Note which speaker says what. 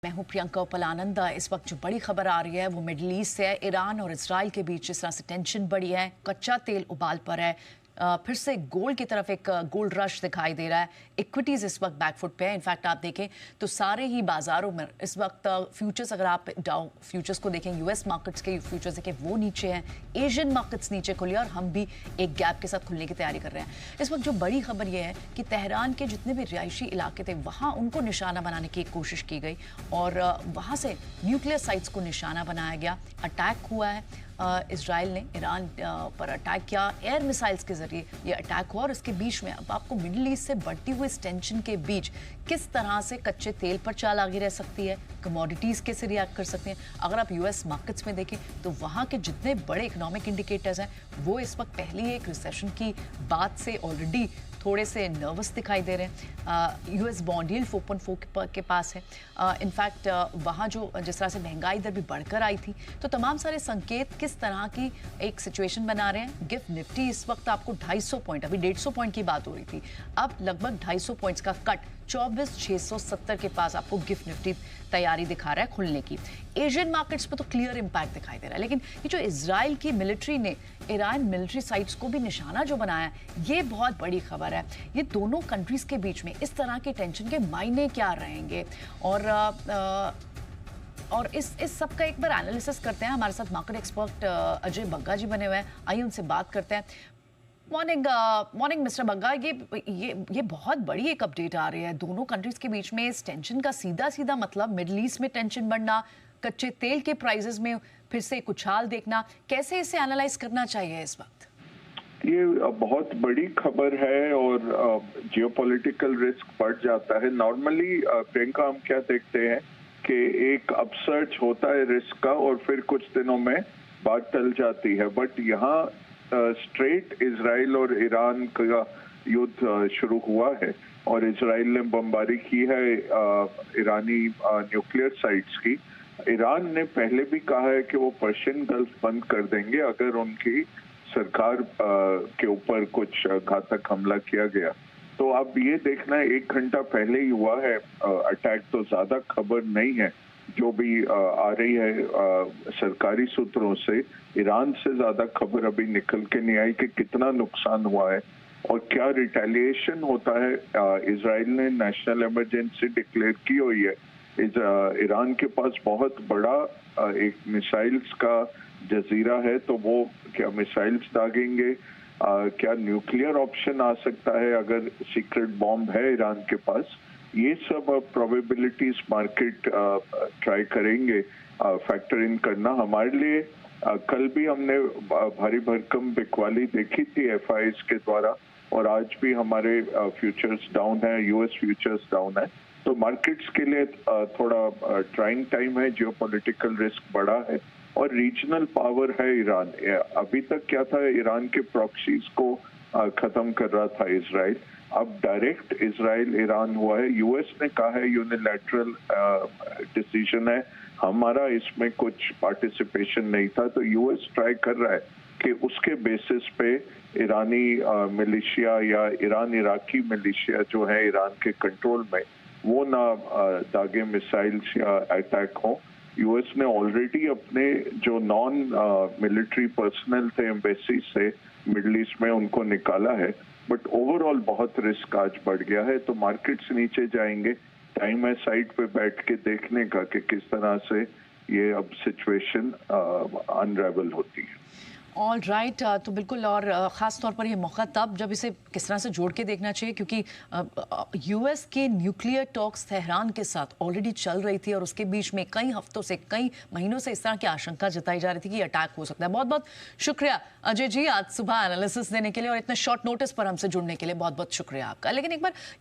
Speaker 1: मैं हूं प्रियंका उपलानंदा। इस वक्त जो बड़ी खबर आ रही है वो मिडल ईस्ट से है। ईरान और इजराइल के बीच जिस तरह से टेंशन बढ़ी है, कच्चा तेल उबाल पर है, फिर से गोल्ड की तरफ एक गोल्ड रश दिखाई दे रहा है। इक्विटीज इस वक्त बैकफुट पे है। इनफैक्ट आप देखें तो सारे ही बाजारों में इस वक्त फ्यूचर्स, अगर आप डाउ फ्यूचर्स को देखें, यूएस मार्केट्स के फ्यूचर्स देखें, वो नीचे हैं। एशियन मार्केट्स नीचे खुले और हम भी एक गैप के साथ खुलने की तैयारी कर रहे हैं। इस वक्त जो बड़ी खबर यह है कि तेहरान के जितने भी रिहायशी इलाके थे वहाँ उनको निशाना बनाने की कोशिश की गई और वहाँ से न्यूक्लियर साइट्स को निशाना बनाया गया। अटैक हुआ है। इजराइल ने ईरान पर अटैक किया, एयर मिसाइल्स के जरिए ये अटैक हुआ। और इसके बीच में अब आपको मिडिल ईस्ट से बढ़ती हुई इस टेंशन के बीच किस तरह से कच्चे तेल पर चाल आगे रह सकती है, कमोडिटीज़ कैसे रिएक्ट कर सकते हैं। अगर आप यूएस मार्केट्स में देखें तो वहाँ के जितने बड़े इकोनॉमिक इंडिकेटर्स हैं वो इस वक्त पहली एक रिसेशन की बात से ऑलरेडी थोड़े से नर्वस दिखाई दे रहे हैं। यूएस बॉन्ड यील्ड 4.4 के पास है। इनफैक्ट वहाँ जो जिस तरह से महंगाई दर भी बढ़कर आई थी, तो तमाम सारे संकेत किस तरह की एक सिचुएशन बना रहे हैं। गिफ्ट निफ्टी इस वक्त आपको 250 पॉइंट, अभी 150 पॉइंट की बात हो रही थी, अब लगभग 250 पॉइंट्स का कट 24,670 के पास आपको गिफ्ट निफ्टी तैयारी दिखा रहा है खुलने की। एशियन मार्केट्स पर तो क्लियर इंपैक्ट दिखाई दे रहा है। लेकिन ये जो इजराइल की मिलिट्री ने ईरान मिलिट्री साइट्स को भी निशाना जो बनाया है, ये बहुत बड़ी खबर है। ये दोनों कंट्रीज के बीच में इस तरह के टेंशन के मायने क्या रहेंगे और इस सब का एक बार एनालिसिस करते हैं। हमारे साथ मार्केट एक्सपर्ट अजय बग्गा जी बने हुए हैं, आइए उनसे बात करते हैं। Morning mister Bagga. ये बहुत बड़ी एक अपडेट आ रही है दोनों कंट्रीज के बीच में। इस टेंशन का सीधा मतलब मिडिल ईस्ट में टेंशन बढ़ना, कच्चे तेल के प्राइसेस में फिर से एक उछाल देखना, कैसे इसे एनालाइज करना चाहिए इस वक्त?
Speaker 2: ये बहुत बड़ी खबर है और जियोपॉलिटिकल रिस्क बढ़ जाता है। नॉर्मली प्रियंका, हम क्या देखते हैं कि एक अपसर्ज होता है रिस्क का और फिर कुछ दिनों में बात टल जाती है। बट यहाँ स्ट्रेट इजराइल और ईरान का युद्ध शुरू हुआ है और इजराइल ने बमबारी की है ईरानी न्यूक्लियर साइट्स की। ईरान ने पहले भी कहा है कि वो पर्शियन गल्फ बंद कर देंगे अगर उनकी सरकार के ऊपर कुछ घातक हमला किया गया। तो अब ये देखना है, 1 घंटा पहले ही हुआ है अटैक, तो ज्यादा खबर नहीं है। जो भी आ रही है सरकारी सूत्रों से, ईरान से ज्यादा खबर अभी निकल के नहीं आई कि कितना नुकसान हुआ है और क्या रिटेलिएशन होता है। इजराइल ने नेशनल इमरजेंसी डिक्लेयर की हुई है। ईरान के पास बहुत बड़ा एक मिसाइल्स का जजीरा है, तो वो क्या मिसाइल्स दागेंगे, क्या न्यूक्लियर ऑप्शन आ सकता है अगर सीक्रेट बॉम्ब है ईरान के पास। ये सब प्रोबेबिलिटीज मार्केट ट्राई करेंगे फैक्टर इन करना। हमारे लिए कल भी हमने भारी भरकम बिकवाली देखी थी एफआईएस के द्वारा और आज भी हमारे फ्यूचर्स डाउन है, यूएस फ्यूचर्स डाउन है। तो मार्केट्स के लिए थोड़ा ट्राइंग टाइम है। जियोपॉलिटिकल रिस्क बढ़ा है और रीजनल पावर है ईरान। अभी तक क्या था, ईरान के प्रॉक्सीज को खत्म कर रहा था इजराइल, अब डायरेक्ट इजराइल ईरान हुआ है। यूएस ने कहा है यूनिलैटरल डिसीजन है, हमारा इसमें कुछ पार्टिसिपेशन नहीं था। तो यूएस ट्राई कर रहा है कि उसके बेसिस पे ईरानी मिलिशिया या ईरान इराकी मिलिशिया जो है ईरान के कंट्रोल में, वो ना दागे मिसाइल्स या अटैक हो। यूएस ने ऑलरेडी अपने जो नॉन मिलिट्री पर्सनल थे एम्बेसी से मिडिल ईस्ट में, उनको निकाला है। बट ओवरऑल बहुत रिस्क आज बढ़ गया है, तो मार्केट्स नीचे जाएंगे। टाइम है साइड पे बैठ के देखने का कि किस तरह से ये अब सिचुएशन अनरेवल होती है।
Speaker 1: ऑल राइट, तो बिल्कुल, और ख़ास तौर पर ये मौका तब जब इसे किस तरह से जोड़ के देखना चाहिए, क्योंकि यूएस के न्यूक्लियर टॉक्स तेहरान के साथ ऑलरेडी चल रही थी और उसके बीच में कई हफ्तों से, कई महीनों से इस तरह की आशंका जताई जा रही थी कि अटैक हो सकता है। बहुत बहुत शुक्रिया अजय जी आज सुबह एनालिसिस देने के लिए और इतने शॉर्ट नोटिस पर हमसे जुड़ने के लिए बहुत बहुत शुक्रिया आपका। लेकिन एक बार